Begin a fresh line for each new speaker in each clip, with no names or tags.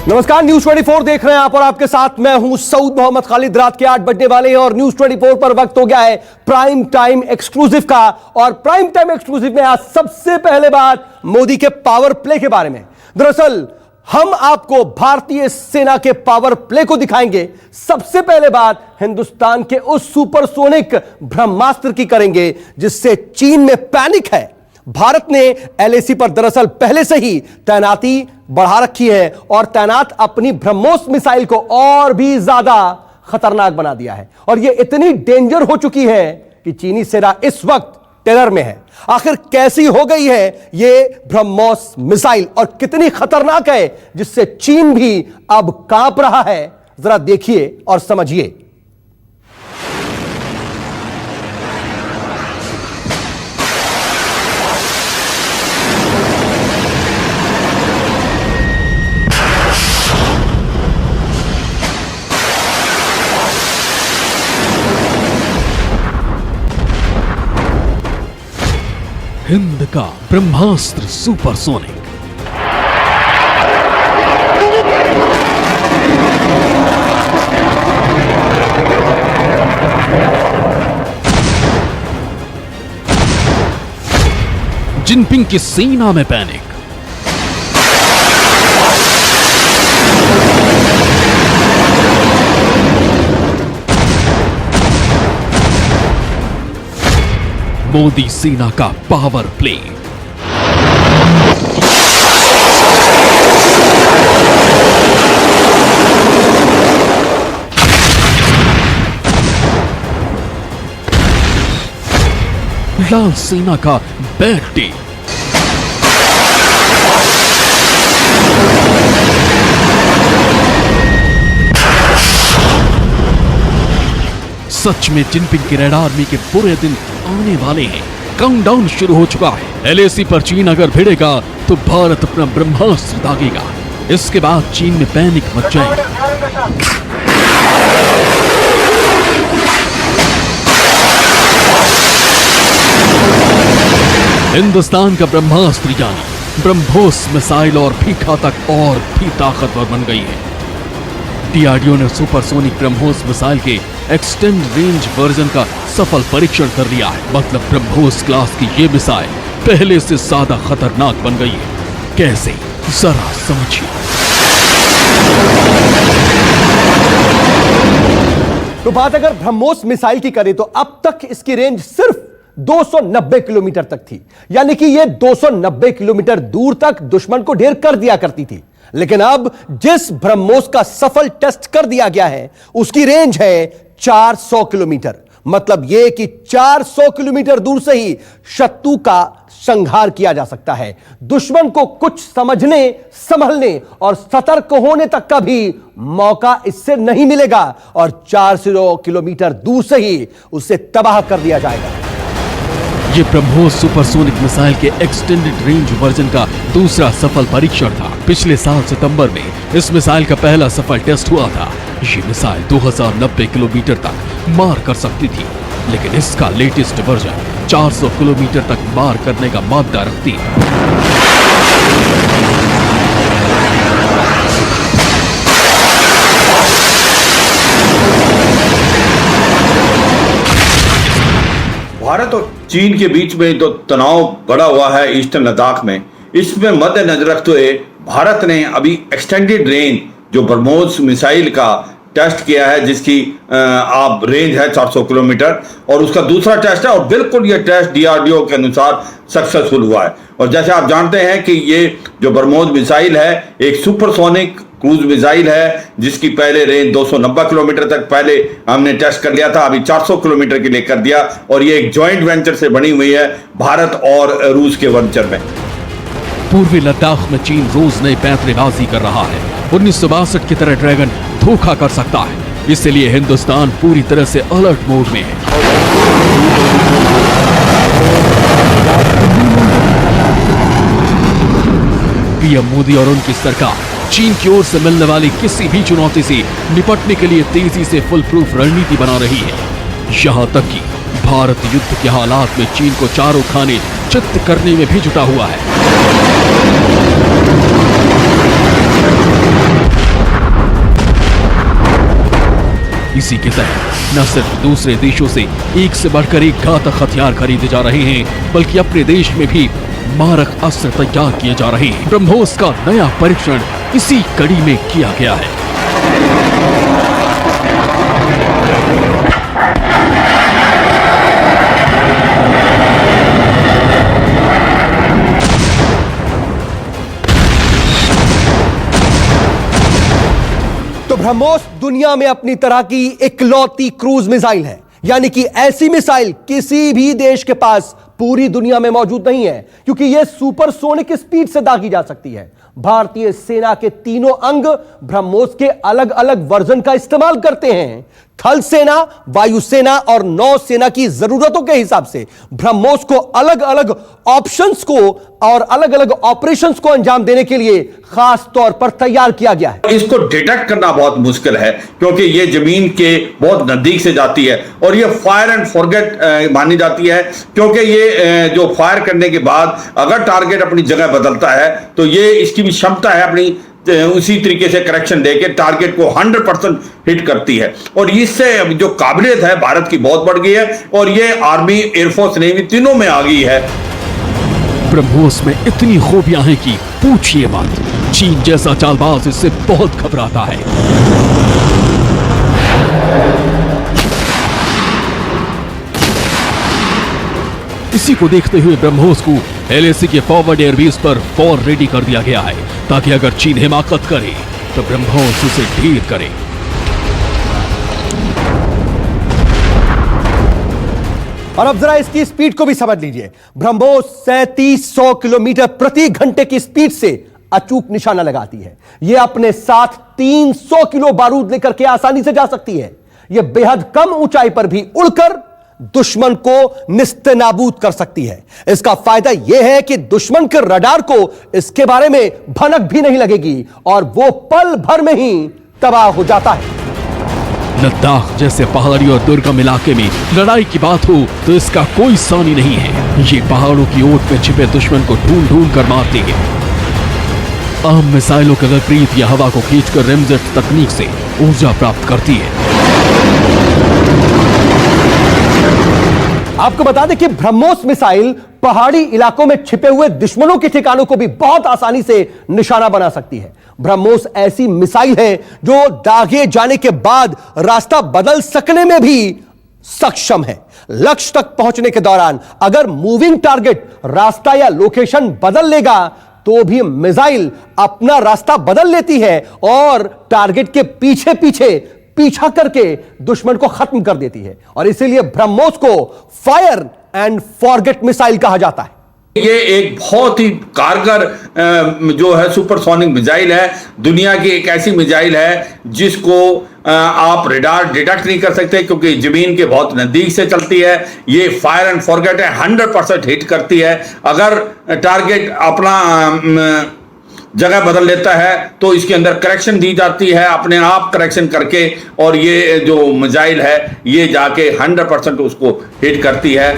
नमस्कार, न्यूज 24 देख रहे हैं आप और आपके साथ मैं हूं सऊद मोहम्मद खालिद। रात के 8 बजने वाले हैं और न्यूज 24 पर वक्त हो गया है प्राइम टाइम एक्सक्लूसिव का। और प्राइम टाइम एक्सक्लूसिव में आज सबसे पहले बात मोदी के पावर प्ले के बारे में। दरअसल हम आपको भारतीय सेना के पावर प्ले को दिखाएंगे। सबसे पहले बात हिंदुस्तान के उस सुपरसोनिक ब्रह्मास्त्र की करेंगे जिससे चीन में पैनिक है। भारत ने एलएसी पर दरअसल पहले से ही तैनाती बढ़ा रखी है और तैनात अपनी ब्रह्मोस मिसाइल को और भी ज्यादा खतरनाक बना दिया है और यह इतनी डेंजर हो चुकी है कि चीनी सेना इस वक्त टेरर में है। आखिर कैसी हो गई है यह ब्रह्मोस मिसाइल और कितनी खतरनाक है जिससे चीन भी अब कांप रहा है, जरा देखिए और समझिए।
हिंद का ब्रह्मास्त्र सुपरसोनिक। जिनपिंग की सेना में पैनिक। मोदी सेना का पावर प्ले। लाल सेना का बैड डे। सच में जिनपिंग की रेड आर्मी के बुरे दिन आने वाले हैं। काउंटडाउन शुरू हो चुका है। एलएसी पर चीन अगर भिड़ेगा तो भारत अपना ब्रह्मास्त्र दागेगा। इसके बाद चीन में पैनिक मच जाएगी। हिंदुस्तान का ब्रह्मास्त्र यानी ब्रह्मोस मिसाइल और भी घातक और भी ताकतवर बन गई है। डीआरडीओ ने सुपरसोनिक ब्रह्मोस मिसाइल के एक्सटेंड रेंज वर्जन का सफल परीक्षण कर लिया है। मतलब ब्रह्मोस क्लास की ये मिसाइल पहले से ज्यादा खतरनाक बन गई है। कैसे, जरा समझिए।
तो बात अगर ब्रह्मोस मिसाइल की करें तो अब तक इसकी रेंज सिर्फ 290 किलोमीटर तक थी, यानी कि यह 290 किलोमीटर दूर तक दुश्मन को ढेर कर दिया करती थी। लेकिन अब जिस ब्रह्मोस का सफल टेस्ट कर दिया गया है उसकी रेंज है 400 किलोमीटर। मतलब यह कि 400 किलोमीटर दूर से ही शत्रु का संहार किया जा सकता है। दुश्मन को कुछ समझने, संभलने और सतर्क होने तक का भी मौका इससे नहीं मिलेगा और 400 किलोमीटर दूर से ही उसे तबाह कर दिया जाएगा।
ये ब्रह्मोस सुपरसोनिक मिसाइल के एक्सटेंडेड रेंज वर्जन का दूसरा सफल परीक्षण था। पिछले साल सितंबर में इस मिसाइल का पहला सफल टेस्ट हुआ था। ये मिसाइल 2090 किलोमीटर तक मार कर सकती थी, लेकिन इसका लेटेस्ट वर्जन 400 किलोमीटर तक मार करने का मादा रखती है।
भारत और चीन के बीच में तो तनाव बढ़ा हुआ है ईस्टर्न लद्दाख में। इसमें मद्देनजर रखते हुए भारत ने अभी एक्सटेंडेड रेंज जो ब्रह्मोस मिसाइल का टेस्ट किया है, जिसकी आप रेंज है 400 किलोमीटर, और उसका दूसरा टेस्ट है और बिल्कुल ये टेस्ट डीआरडीओ के अनुसार सक्सेसफुल हुआ है। और जैसे आप जानते हैं कि ये जो ब्रह्मोस मिसाइल है एक सुपरसोनिक क्रूज मिसाइल है जिसकी पहले रेंज 290 किलोमीटर तक पहले हमने टेस्ट कर लिया था, अभी 400 किलोमीटर के लिए कर दिया। और ये एक जॉइंट वेंचर से बनी हुई है भारत और रूस के वेंचर में।
पूर्वी लद्दाख में चीन रोज नई पैंतरेबाजी कर रहा है। 1962 की तरह ड्रैगन धोखा कर सकता है, इसलिए हिंदुस्तान पूरी तरह से अलर्ट मोड में है। पीएम मोदी और उनकी सरकार चीन की ओर से मिलने वाली किसी भी चुनौती से निपटने के लिए तेजी से फुल प्रूफ रणनीति बना रही है। यहां तक कि भारत युद्ध के हालात में चीन को चारों खाने चित्त करने में भी जुटा हुआ है। इसी के तहत न सिर्फ दूसरे देशों से एक से बढ़कर एक घातक हथियार खरीदे जा रहे हैं, बल्कि अपने देश में भी मारक अस्त्र तैयार किए जा रहे हैं। ब्रह्मोस का नया परीक्षण इसी कड़ी में किया गया है।
तो ब्रह्मोस दुनिया में अपनी तरह की इकलौती क्रूज मिसाइल है, यानी कि ऐसी मिसाइल किसी भी देश के पास पूरी दुनिया में मौजूद नहीं है, क्योंकि यह सुपरसोनिक स्पीड से दागी जा सकती है। भारतीय सेना के तीनों अंग ब्रह्मोस के अलग अलग वर्जन का इस्तेमाल करते हैं। थल सेना, वायुसेना और नौसेना की जरूरतों के हिसाब से ब्रह्मोस को अलग अलग ऑप्शंस को और अलग अलग ऑपरेशंस को अंजाम देने के लिए खास तौर पर तैयार किया गया है।
इसको डिटेक्ट करना बहुत मुश्किल है, क्योंकि ये जमीन के बहुत नजदीक से जाती है और ये फायर एंड फॉरगेट मानी जाती है, क्योंकि ये जो फायर करने के बाद अगर टारगेट अपनी जगह बदलता है तो ये इसकी भी क्षमता है अपनी उसी तरीके से करेक्शन देके टारगेट को 100% हिट करती है। और इससे जो काबिलियत है भारत की बहुत बढ़ गई है और ये आर्मी, एयरफोर्स, नेवी तीनों में आ गई है।
ब्रह्मोस में इतनी खूबियां हैं कि पूछिए मत। चीन जैसा चालबाज इससे बहुत घबराता है। इसी को देखते हुए ब्रह्मोस को LAC के फॉरवर्ड एयरबेस पर फॉर रेडी कर दिया गया है, ताकि अगर चीन हिमाकत करे तो ब्रह्मोस उसे ढेर करे।
और अब जरा इसकी स्पीड को भी समझ लीजिए। ब्रह्मोस 3700 किलोमीटर प्रति घंटे की स्पीड से अचूक निशाना लगाती है। यह अपने साथ 300 किलो बारूद लेकर के आसानी से जा सकती है। यह बेहद कम ऊंचाई पर भी उड़कर दुश्मन को निस्तेनाबूद कर सकती है। इसका फायदा यह है कि दुश्मन के रडार को इसके बारे में भनक भी नहीं लगेगी और वो पल भर में ही तबाह हो जाता है।
लद्दाख जैसे पहाड़ी और दुर्गम इलाके में लड़ाई की बात हो तो इसका कोई सानी नहीं है। ये पहाड़ों की ओट में छिपे दुश्मन को ढूंढ ढूंढ कर मारती है। आम मिसाइलों के विपरीत यह हवा को खींचकर रेमजेट तकनीक से ऊर्जा प्राप्त करती है।
आपको बता दें कि ब्रह्मोस मिसाइल पहाड़ी इलाकों में छिपे हुए दुश्मनों के ठिकानों को भी बहुत आसानी से निशाना बना सकती है। ब्रह्मोस ऐसी मिसाइल है जो दागे जाने के बाद रास्ता बदल सकने में भी सक्षम है। लक्ष्य तक पहुंचने के दौरान अगर मूविंग टारगेट रास्ता या लोकेशन बदल लेगा तो भी मिसाइल अपना रास्ता बदल लेती है और टारगेट के पीछे पीछा करके दुश्मन को खत्म कर देती है। और इसीलिए ब्रह्मोस को फायर एंड फॉरगेट मिसाइल कहा जाता है।
ये एक बहुत ही कारगर जो है सुपरसोनिक मिसाइल है। दुनिया की एक ऐसी मिसाइल है जिसको आप रेडार डिटेक्ट नहीं कर सकते, क्योंकि जमीन के बहुत नजदीक से चलती है। ये फायर एंड फॉरगेट है, 100% हिट करती है। अगर टारगेट अपना जगह बदल लेता है तो इसके अंदर करेक्शन दी जाती है, अपने आप करेक्शन करके, और ये जो मिसाइल है ये जाके 100% उसको हिट करती है।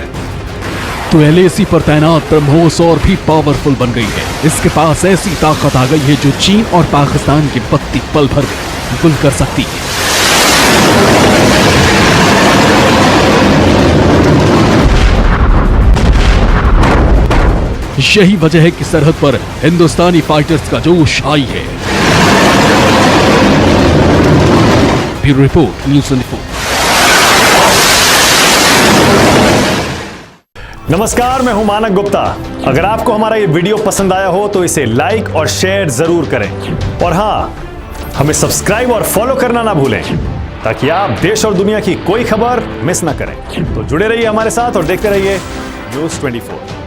तो LAC पर तैनात ब्रह्मोस और भी पावरफुल बन गई है। इसके पास ऐसी ताकत आ गई है जो चीन और पाकिस्तान की बत्ती पल भर में गुल कर सकती है। यही वजह है कि सरहद पर हिंदुस्तानी फाइटर्स का जोश हाई है। Bureau report, news 24।
नमस्कार, मैं हूं मानक गुप्ता। अगर आपको हमारा ये वीडियो पसंद आया हो तो इसे लाइक और शेयर जरूर करें, और हां, हमें सब्सक्राइब और फॉलो करना ना भूलें, ताकि आप देश और दुनिया की कोई खबर मिस ना करें। तो जुड़े रहिए हमारे साथ और देखते रहिए न्यूज़ 24।